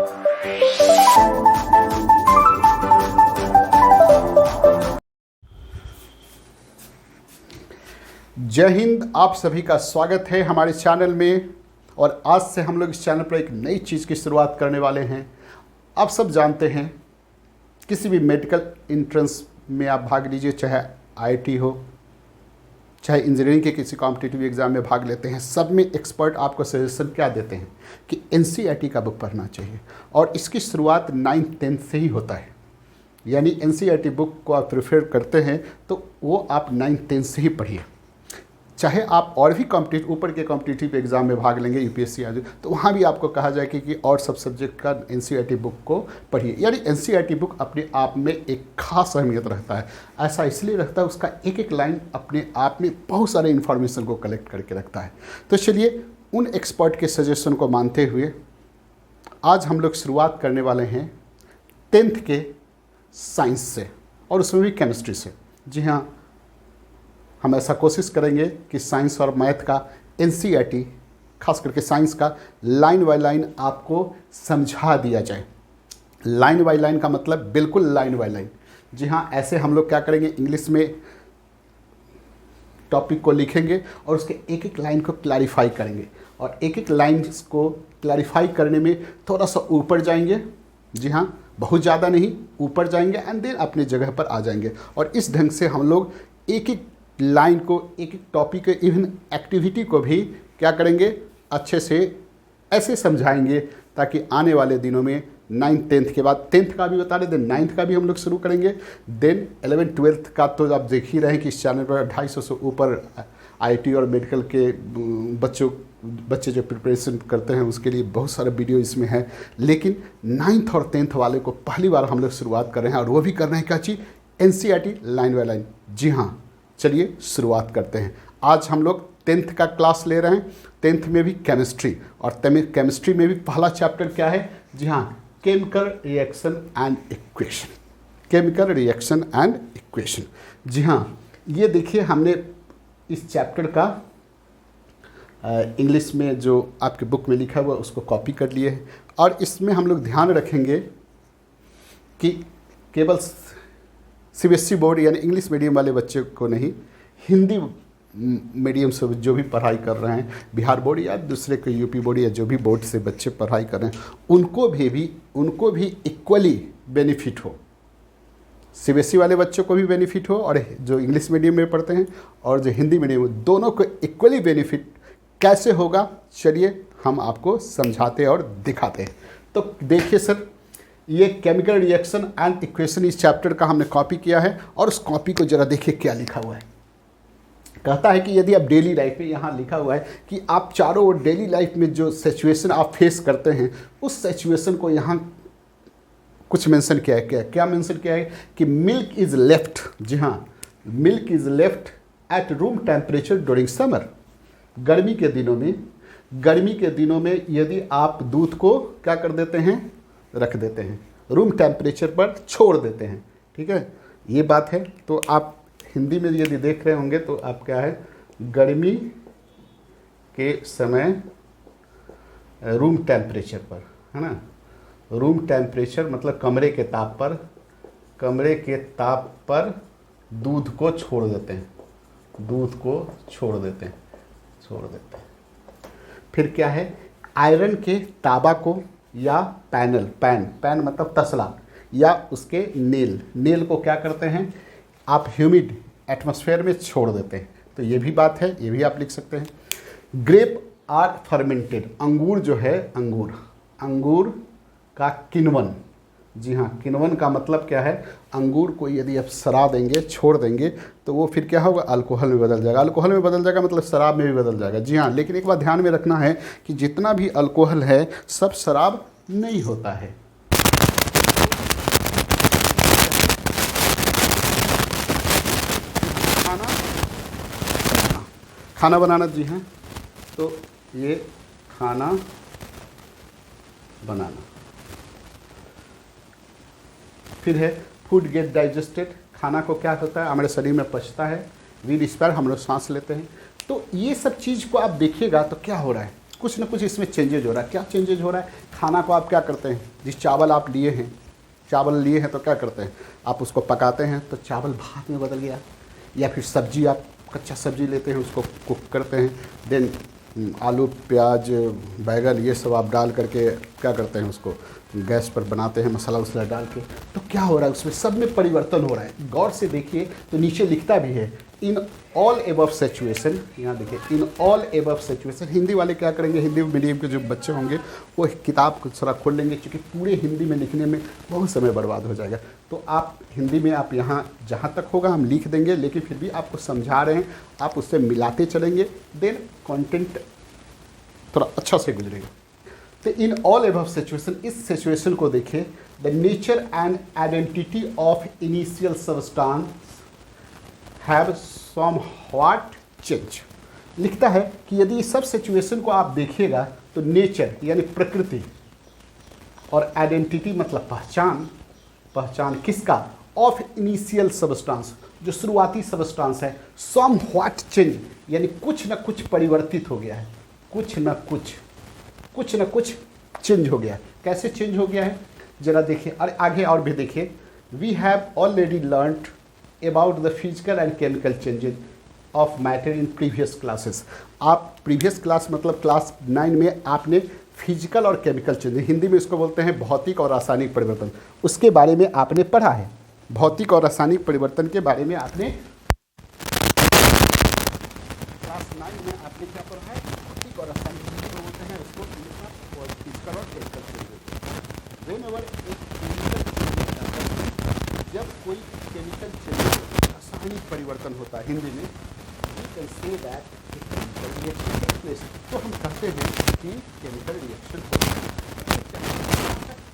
जय हिंद। आप सभी का स्वागत है हमारे चैनल में। और आज से हम लोग इस चैनल पर एक नई चीज़ की शुरुआत करने वाले हैं। आप सब जानते हैं, किसी भी मेडिकल एंट्रेंस में आप भाग लीजिए, चाहे आईआईटी हो, चाहे इंजीनियरिंग के किसी कॉम्पिटिटिव एग्ज़ाम में भाग लेते हैं, सब में एक्सपर्ट आपको सजेशन क्या देते हैं कि एनसीईआरटी का बुक पढ़ना चाहिए। और इसकी शुरुआत 9th-10th से ही होता है। यानी एनसीईआरटी बुक को आप प्रेफर करते हैं तो वो आप 9th-10th से ही पढ़िए। चाहे आप और भी ऊपर के कॉम्पिटिटिव एग्ज़ाम में भाग लेंगे, यूपीएससी आदि, तो वहाँ भी आपको कहा जाएगा कि और सब सब्जेक्ट का एनसीईआरटी बुक को पढ़िए। यानी एनसीईआरटी बुक अपने आप में एक खास अहमियत रखता है। ऐसा इसलिए रखता है, उसका एक एक लाइन अपने आप में बहुत सारे इन्फॉर्मेशन को कलेक्ट करके रखता है। तो चलिए, उन एक्सपर्ट के सजेशन को मानते हुए आज हम लोग शुरुआत करने वाले हैं 10th के साइंस से, और उसमें भी केमिस्ट्री से। जी हाँ, हम ऐसा कोशिश करेंगे कि साइंस और मैथ का एनसीईआरटी, खास करके साइंस का लाइन बाय लाइन आपको समझा दिया जाए। लाइन बाय लाइन का मतलब बिल्कुल लाइन बाय लाइन। जी हाँ, ऐसे हम लोग क्या करेंगे, इंग्लिश में टॉपिक को लिखेंगे और उसके एक एक लाइन को क्लैरिफाई करेंगे, और एक एक लाइन को क्लैरिफाई करने में थोड़ा सा ऊपर जाएंगे। जी हाँ, बहुत ज़्यादा नहीं, ऊपर जाएंगे एंड देन अपने जगह पर आ जाएंगे। और इस ढंग से हम लोग एक एक लाइन को, एक एक टॉपिक, इवन एक्टिविटी को भी क्या करेंगे, अच्छे से ऐसे समझाएंगे ताकि आने वाले दिनों में 9th-10th के बाद 10th का भी बता रहे, देन 9th का भी हम लोग शुरू करेंगे। देन 11th-12th का तो आप देख ही रहे हैं कि इस चैनल पर 250 से ऊपर आईटी और मेडिकल के बच्चे जो प्रिपरेशन करते हैं उसके लिए बहुत सारे वीडियो इसमें है। लेकिन 9th और 10th वाले को पहली बार हम लोग शुरुआत कर रहे हैं, और वो भी कर रहे हैं क्या चीज़, एनसीईआरटी लाइन बाय लाइन। जी हाँ, चलिए शुरुआत करते हैं। आज हम लोग 10th का क्लास ले रहे हैं। 10th में भी केमिस्ट्री, और केमिस्ट्री में भी पहला चैप्टर क्या है, जी हाँ, chemical reaction and equation. Chemical reaction and equation. जी हाँ, ये देखिए, हमने इस चैप्टर का इंग्लिश में जो आपके बुक में लिखा हुआ उसको कॉपी कर लिए है। और इसमें हम लोग ध्यान रखेंगे कि केवल सीबीएसई बोर्ड यानी इंग्लिश मीडियम वाले बच्चे को नहीं, हिंदी मीडियम से जो भी पढ़ाई कर रहे हैं, बिहार बोर्ड या दूसरे कोई यूपी बोर्ड या जो भी बोर्ड से बच्चे पढ़ाई कर रहे हैं, उनको भी इक्वली बेनिफिट हो। सीबीएसई वाले बच्चों को भी बेनिफिट हो, और जो इंग्लिश मीडियम में पढ़ते हैं और जो हिंदी मीडियम में, दोनों को इक्वली बेनिफिट कैसे होगा, चलिए हम आपको समझाते और दिखाते हैं। तो देखिए सर, ये केमिकल रिएक्शन एंड इक्वेशन इस चैप्टर का हमने कॉपी किया है, और उस कॉपी को जरा देखिए क्या लिखा हुआ है। कहता है कि यदि आप डेली लाइफ में, यहाँ लिखा हुआ है कि आप चारों ओर डेली लाइफ में जो सिचुएशन आप फेस करते हैं, उस सिचुएशन को यहाँ कुछ मेंशन किया है। क्या मेंशन किया है कि मिल्क इज़ लेफ्ट, जी हाँ, milk is left at room temperature during summer. गर्मी के दिनों में यदि आप दूध को क्या कर देते हैं, रख देते हैं, रूम टेम्परेचर पर छोड़ देते हैं। ठीक है, ये बात है। तो आप हिंदी में यदि देख रहे होंगे तो आप क्या है, गर्मी के समय रूम टेम्परेचर पर, है ना, रूम टेम्परेचर मतलब कमरे के ताप पर दूध को छोड़ देते हैं, छोड़ देते हैं। फिर क्या है, आयरन के ताबा को या पैन मतलब तसला, या उसके नेल को क्या करते हैं, आप ह्यूमिड एटमॉस्फेयर में छोड़ देते हैं। तो ये भी बात है, ये भी आप लिख सकते हैं। ग्रेप आर फर्मेंटेड, अंगूर जो है, अंगूर का किण्वन। जी हाँ, किण्वन का मतलब क्या है, अंगूर को यदि आप सड़ा देंगे, छोड़ देंगे, तो वो फिर क्या होगा, अल्कोहल में बदल जाएगा। अल्कोहल में बदल जाएगा मतलब शराब में भी बदल जाएगा। जी हाँ, लेकिन एक बात ध्यान में रखना है कि जितना भी अल्कोहल है सब शराब नहीं होता है। खाना बनाना, जी हाँ, तो ये खाना बनाना। फिर है फूड गेट डाइजेस्टेड, खाना को क्या होता है, हमारे शरीर में पचता है, वी रिस्पायर, हम लोग सांस लेते हैं। तो ये सब चीज़ को आप देखिएगा तो क्या हो रहा है, कुछ ना कुछ इसमें चेंजेज हो रहा है। क्या चेंजेज हो रहा है? खाना को आप क्या करते हैं, जिस चावल आप लिए हैं, चावल लिए हैं तो क्या करते हैं, आप उसको पकाते हैं तो चावल भात में बदल गया। या फिर सब्जी, आप कच्चा सब्जी लेते हैं, उसको कुक करते हैं, देन आलू प्याज बैगन ये सब आप डाल करके क्या करते हैं, उसको गैस पर बनाते हैं मसाला वसाला डाल के। तो क्या हो रहा है उसमें, सब में परिवर्तन हो रहा है। गौर से देखिए तो नीचे लिखता भी है इन ऑल एबव सिचुएशन। यहाँ देखिए in all above situation. Hindi वाले क्या करेंगे, हिंदी मीडियम के जो बच्चे होंगे वो किताब को थोड़ा खोल लेंगे, क्योंकि पूरे हिंदी में लिखने में बहुत समय बर्बाद हो जाएगा। तो आप हिंदी में आप यहाँ जहाँ तक होगा हम लिख देंगे, लेकिन फिर भी आपको समझा रहे हैं, आप उससे मिलाते चलेंगे, देन कंटेंट थोड़ा अच्छा से गुजरेगा। तो इन ऑल एबव सिचुएशन, इस सिचुएशन को देखिए, the nature and identity of initial substance have somewhat change. लिखता है कि यदि इस सब सिचुएशन को आप देखिएगा तो नेचर यानी प्रकृति और आइडेंटिटी मतलब पहचान, पहचान किसका, ऑफ इनिशियल सबस्टांस, जो शुरुआती सबस्टांस है, समव्हाट चेंज यानी कुछ न कुछ परिवर्तित हो गया है, कुछ न कुछ चेंज हो गया। कैसे चेंज हो गया है जरा देखिए, और आगे और भी देखिए। We have already learned about the physical and chemical changes of matter in previous classes. आप प्रीवियस क्लास मतलब क्लास 9 में आपने फिजिकल और केमिकल चेंज, हिंदी में इसको बोलते हैं भौतिक और रासायनिक परिवर्तन, उसके बारे में आपने पढ़ा है। भौतिक और रासायनिक परिवर्तन के बारे में आपने क्लास 9 में आपने क्या पढ़ा है, भौतिक और रासायनिक बोलते हैं उसको फिजिकल और केमिकल चेंजेस। व्हेनेवर एक केमिकल चेंज होता है, जब कोई केमिकल चेंज रासायनिक परिवर्तन होता है, हिंदी में we can say that chemical reaction take place, तो हम कहते हैं कि केमिकल रिएक्शन होता है।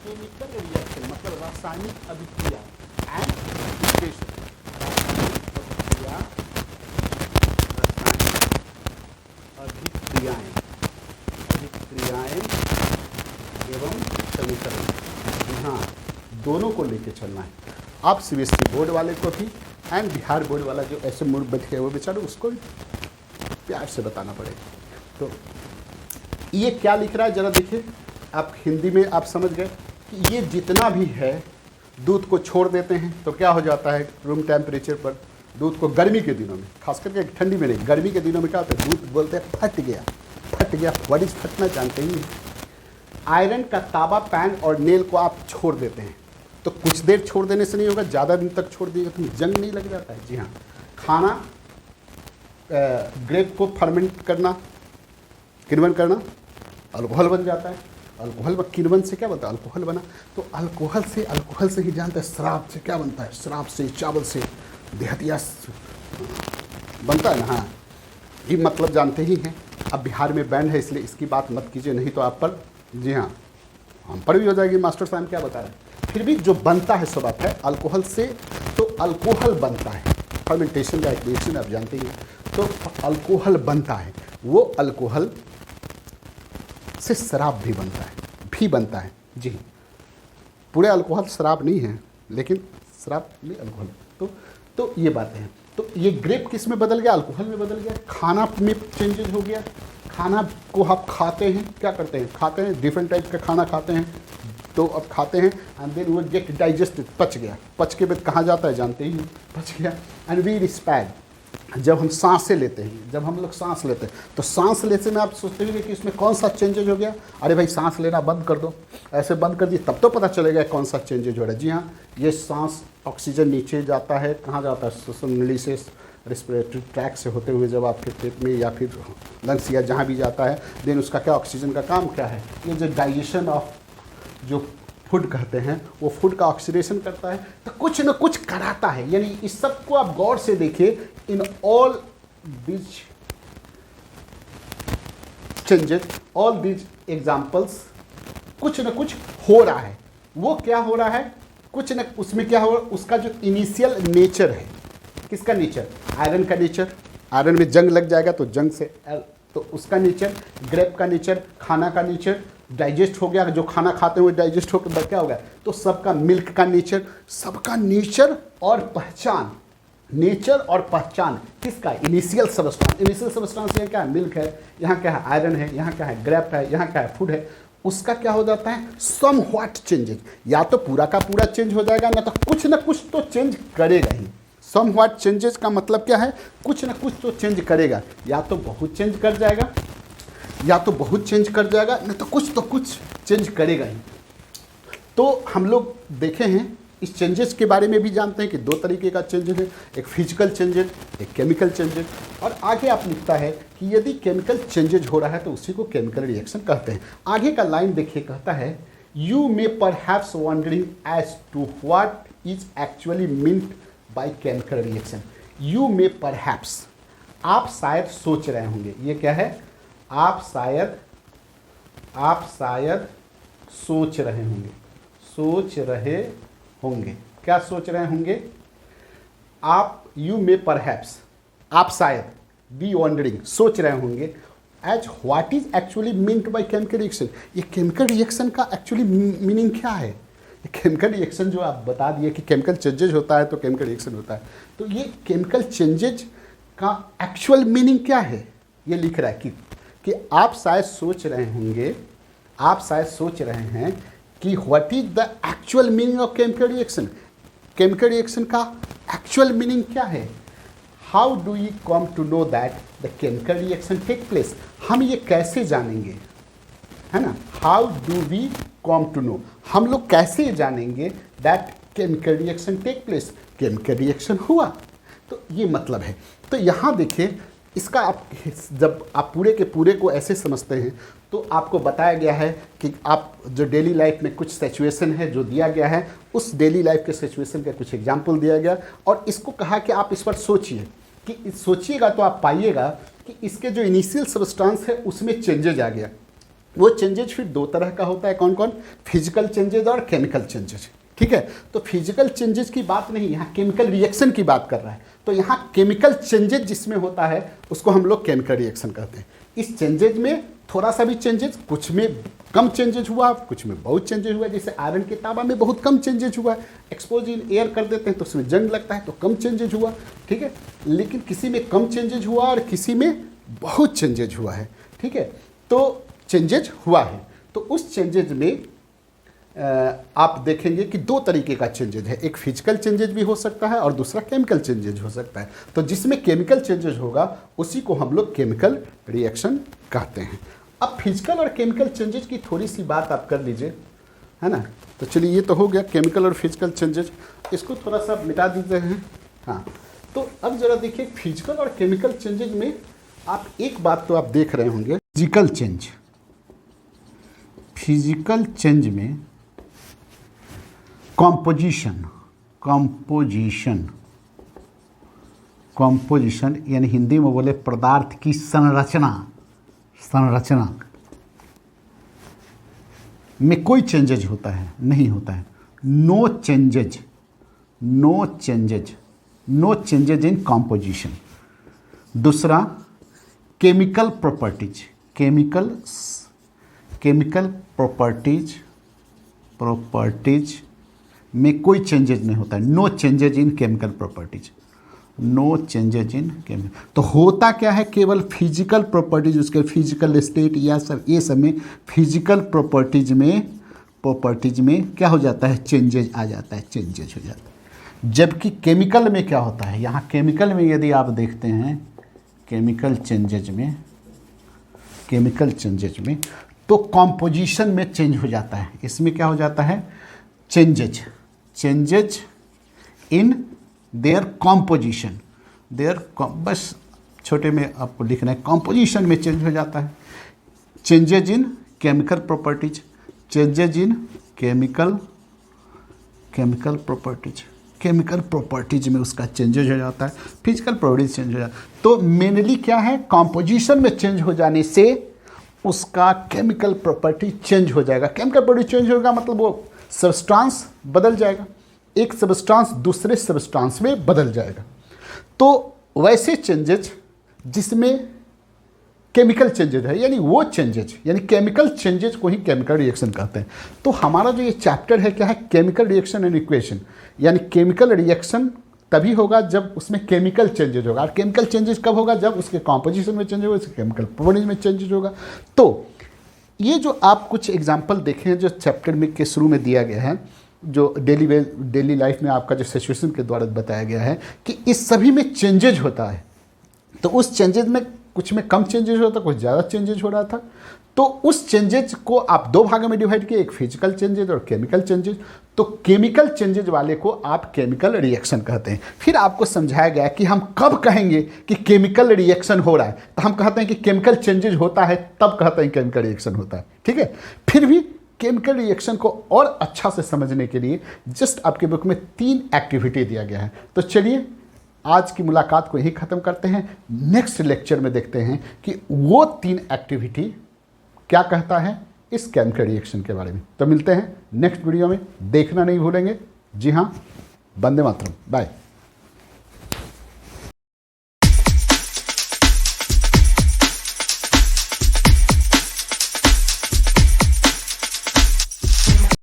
केमिकल रिएक्शन मतलब रासायनिक अभिक्रिया एंड रिएक्शन, रासायनिक अभिक्रिया, रासायनिक अभिक्रियाएं एवं समीकरण, हाँ दोनों को लेके चलना है। आप सीबीएसई बोर्ड वाले को भी एंड बिहार बोर्ड वाला जो ऐसे मूड बैठ गए वो बेचारे, उसको भी प्यार से बताना पड़ेगा। तो ये क्या लिख रहा है जरा देखिए, आप हिंदी में आप समझ गए कि ये जितना भी है दूध को छोड़ देते हैं तो क्या हो जाता है, रूम टेम्परेचर पर दूध को गर्मी के दिनों में, खास करके ठंडी में नहीं, गर्मी के दिनों में क्या होता है, दूध बोलते हैं फट गया। व्हाट इज फटना जानते ही हैं। आयरन का तांबा, पैन और नेल को आप छोड़ देते हैं तो कुछ देर छोड़ देने से नहीं होगा, ज़्यादा दिन तक छोड़ दिएगा तो जंग नहीं लग जाता है। जी हाँ, खाना ग्रेप को फर्मेंट करना, किण्वन करना, अल्कोहल बन जाता है। अल्कोहल किण्वन से क्या बनता है, अल्कोहल बना। तो अल्कोहल से ही जानते हैं शराब से क्या बनता है, शराब से, चावल से देहतिया बनता है ना। हाँ, ये मतलब जानते ही हैं। अब बिहार में बैंड है इसलिए इसकी बात मत कीजिए, नहीं तो आप पर, जी हाँ, हम पर भी हो जाएगी। मास्टर साहब क्या बता रहे हैं, फिर भी जो बनता है सो बात है अल्कोहल से। तो अल्कोहल बनता है, फर्मेंटेशन का एक रिएक्शन आप जानते ही हैं। तो अल्कोहल बनता है, वो अल्कोहल से शराब भी बनता है, जी। पूरे अल्कोहल शराब नहीं है, लेकिन शराब में अल्कोहल। तो ये बातें हैं। तो ये ग्रेप किस में बदल गया, अल्कोहल में बदल गया। खाना में चेंजेस हो गया, खाना को आप खाते हैं, क्या करते हैं, खाते हैं, डिफरेंट टाइप का खाना खाते हैं, तो अब खाते हैं एंड देन वो गेट डाइजेस्टेड, पच गया। पच के बाद कहाँ जाता है जानते ही, पच गया। एंड वी रिस्पायर, जब हम सांसें लेते हैं, जब हम लोग सांस लेते हैं तो सांस लेने में आप सोचते होंगे कि इसमें कौन सा चेंजेज हो गया। अरे भाई सांस लेना बंद कर दो, ऐसे बंद कर दिए तब तो पता चलेगा कौन सा चेंजेज हो रहा है। जी हाँ, ये सांस ऑक्सीजन नीचे जाता है, कहाँ जाता है, श्वसन नली से, रेस्पिरेटरी ट्रैक से होते हुए जब आपके पेट में या फिर लंग्स या जहाँ भी जाता है, देन उसका क्या, ऑक्सीजन का काम क्या है, ये जो डाइजेशन ऑफ जो फूड कहते हैं वो फूड का ऑक्सीडेशन करता है। तो कुछ न कुछ कराता है। यानी इस सब को आप गौर से देखिए, in all these changes, all these examples, कुछ न कुछ हो रहा है। वो क्या हो रहा है, कुछ न उसमें क्या हो रहा है, उसका जो इनिशियल नेचर है, किसका नेचर, आयरन का नेचर, आयरन में जंग लग जाएगा तो जंग से, तो उसका नेचर, ग्रेप का नेचर, खाना का नेचर, डाइजेस्ट हो गया, जो खाना खाते हुए डाइजेस्ट होकर क्या हो गया, तो सबका मिल्क का नेचर, सबका नेचर और पहचान, नेचर और पहचान किसका, इनिशियल सबस्टांस। इनिशियल सबस्टांस ये क्या है, मिल्क है, यहाँ क्या है, आयरन है, यहाँ क्या है, ग्रेप है, यहाँ क्या है, फूड है। उसका क्या हो जाता है, सम व्हाट चेंजेज, या तो पूरा का पूरा चेंज हो जाएगा, ना कुछ तो चेंज करेगा ही। सम व्हाट चेंजेज का मतलब क्या है, कुछ ना कुछ तो चेंज करेगा, या तो बहुत चेंज कर जाएगा, या तो बहुत चेंज कर जाएगा, ना तो कुछ चेंज करेगा ही। तो हम लोग देखे हैं इस चेंजेस के बारे में भी जानते हैं कि दो तरीके का चेंजेस है, एक फिजिकल चेंजेस, एक केमिकल चेंजेस। और आगे आप लिखता है कि यदि केमिकल चेंजेज हो रहा है तो उसी को केमिकल रिएक्शन कहते हैं। आगे का लाइन देखिए, कहता है you may perhaps wondering as to what is actually meant by chemical reaction. You may perhaps, आप शायद सोच रहे होंगे, ये क्या है, आप शायद सोच रहे होंगे, क्या सोच रहे होंगे आप, यू मे परहैप्स, आप शायद, बी वंडरिंग, सोच रहे होंगे as what is actually meant by chemical reaction. ये केमिकल रिएक्शन का एक्चुअली मीनिंग क्या है। ये केमिकल रिएक्शन जो आप बता दिए कि केमिकल चेंजेज होता है तो केमिकल रिएक्शन होता है, तो ये केमिकल चेंजेज का एक्चुअल मीनिंग क्या है, ये लिख रहा है कि आप शायद सोच रहे होंगे, आप शायद सोच रहे हैं कि what is the actual meaning of chemical reaction. Chemical reaction का एक्चुअल मीनिंग क्या है। How do you come to know that the chemical reaction take place, हम ये कैसे जानेंगे, है ना। How do we come to know, हम लोग कैसे जानेंगे that chemical reaction take place, chemical reaction हुआ, तो ये मतलब है। तो यहाँ देखिए, इसका आप जब आप पूरे के पूरे को ऐसे समझते हैं तो आपको बताया गया है कि आप जो डेली लाइफ में कुछ सिचुएशन है जो दिया गया है, उस डेली लाइफ के सिचुएशन का कुछ एग्जाम्पल दिया गया, और इसको कहा कि आप इस पर सोचिए, कि सोचिएगा तो आप पाइएगा कि इसके जो इनिशियल सब्सटेंस है उसमें चेंजेज आ गया। वो चेंजेज फिर दो तरह का होता है, कौन कौन, फिजिकल चेंजेज और केमिकल चेंजेज, ठीक है। तो फिजिकल चेंजेस की बात नहीं, यहाँ केमिकल रिएक्शन की बात कर रहा है। तो यहाँ केमिकल चेंजेज जिसमें होता है उसको हम लोग केमिकल रिएक्शन कहते हैं। इस चेंजेज में थोड़ा सा भी चेंजेस, कुछ में कम चेंजेज हुआ, कुछ में बहुत चेंजेज हुआ। जैसे आयरन के तांबा में बहुत कम चेंजेज हुआ, एक्सपोज इन एयर कर देते हैं तो उसमें जंग लगता है तो कम चेंजेज हुआ, ठीक है। लेकिन किसी में कम चेंजेज हुआ और किसी में बहुत चेंजेज हुआ है, ठीक है। तो चेंजेज हुआ है, तो उस चेंजेज में आप देखेंगे कि दो तरीके का चेंजेज है, एक फिजिकल चेंजेज भी हो सकता है और दूसरा केमिकल चेंजेज हो सकता है। तो जिसमें केमिकल चेंजेज होगा उसी को हम लोग केमिकल रिएक्शन कहते हैं। अब फिजिकल और केमिकल चेंजेज की थोड़ी सी बात आप कर लीजिए, है ना। तो चलिए, ये तो हो गया केमिकल और फिजिकल चेंजेज, इसको थोड़ा सा मिटा दीजिए हैं। हाँ, तो अब जरा देखिए, फिजिकल और केमिकल चेंजेज में आप एक बात तो आप देख रहे होंगे, फिजिकल चेंज में कॉम्पोजिशन यानी हिंदी में बोले पदार्थ की संरचना में कोई चेंजेज होता है, नहीं होता है। No changes in composition. दूसरा, केमिकल प्रॉपर्टीज में कोई चेंजेज नहीं होता है। No changes in chemical properties, तो होता क्या है, केवल फिजिकल प्रॉपर्टीज, उसके फिजिकल स्टेट या सब ये सब में फिजिकल प्रॉपर्टीज में क्या हो जाता है, चेंजेज आ जाता है, चेंजेज हो जाता है। जबकि केमिकल में क्या होता है, यहाँ केमिकल में यदि आप देखते हैं केमिकल चेंजेज में तो कॉम्पोजिशन में चेंज हो जाता है। इसमें क्या हो जाता है, चेंजेज इन देयर कॉम्पोजिशन, बस छोटे में आपको लिखना है, कॉम्पोजिशन में चेंज हो जाता है। Changes in chemical properties, changes in chemical properties में उसका चेंजेज हो जाता है, फिजिकल प्रॉपर्टीज चेंज हो जाता है। तो मेनली क्या है, कॉम्पोजिशन में चेंज हो जाने से उसका केमिकल प्रॉपर्टी चेंज हो जाएगा। केमिकल प्रॉपर्टी चेंज होगा मतलब वो सब्सटेंस बदल जाएगा, एक सब्सटेंस दूसरे सब्सटेंस में बदल जाएगा। तो वैसे चेंजेज जिसमें केमिकल चेंजेज है, यानी वो चेंजेज, यानी केमिकल चेंजेज को ही केमिकल रिएक्शन कहते हैं। तो हमारा जो ये चैप्टर है क्या है, केमिकल रिएक्शन एंड इक्वेशन, यानी केमिकल रिएक्शन तभी होगा जब उसमें केमिकल चेंजेज होगा। और केमिकल चेंजेज कब होगा? जब उसके कॉम्पोजिशन में चेंज होगा, उसके केमिकल प्रॉपर्टीज में चेंजेज होगा। तो ये जो आप कुछ एग्जाम्पल देखें जो चैप्टर में के शुरू में दिया गया है, जो डेली लाइफ में आपका जो सिचुएशन के द्वारा बताया गया है कि इस सभी में चेंजेज होता है। तो उस चेंजेज में कुछ में कम चेंजेज होता, कुछ ज़्यादा चेंजेज हो रहा था। तो उस चेंजेज को आप दो भागों में डिवाइड किए, एक फिजिकल चेंजेज और केमिकल चेंजेज। तो केमिकल चेंजेज वाले को आप केमिकल रिएक्शन कहते हैं। फिर आपको समझाया गया कि हम कब कहेंगे कि केमिकल रिएक्शन हो रहा है, तो हम कहते हैं कि केमिकल चेंजेज होता है, तब कहते हैं केमिकल रिएक्शन होता है। ठीक है। फिर भी केमिकल रिएक्शन को और अच्छा से समझने के लिए जस्ट आपके बुक में 3 एक्टिविटी दिया गया है। तो चलिए आज की मुलाकात को यही ख़त्म करते हैं। नेक्स्ट लेक्चर में देखते हैं कि वो 3 एक्टिविटी क्या कहता है इस केमिकल रिएक्शन के बारे में। तो मिलते हैं नेक्स्ट वीडियो में। देखना नहीं भूलेंगे। जी हाँ, वंदे मातरम। बाय।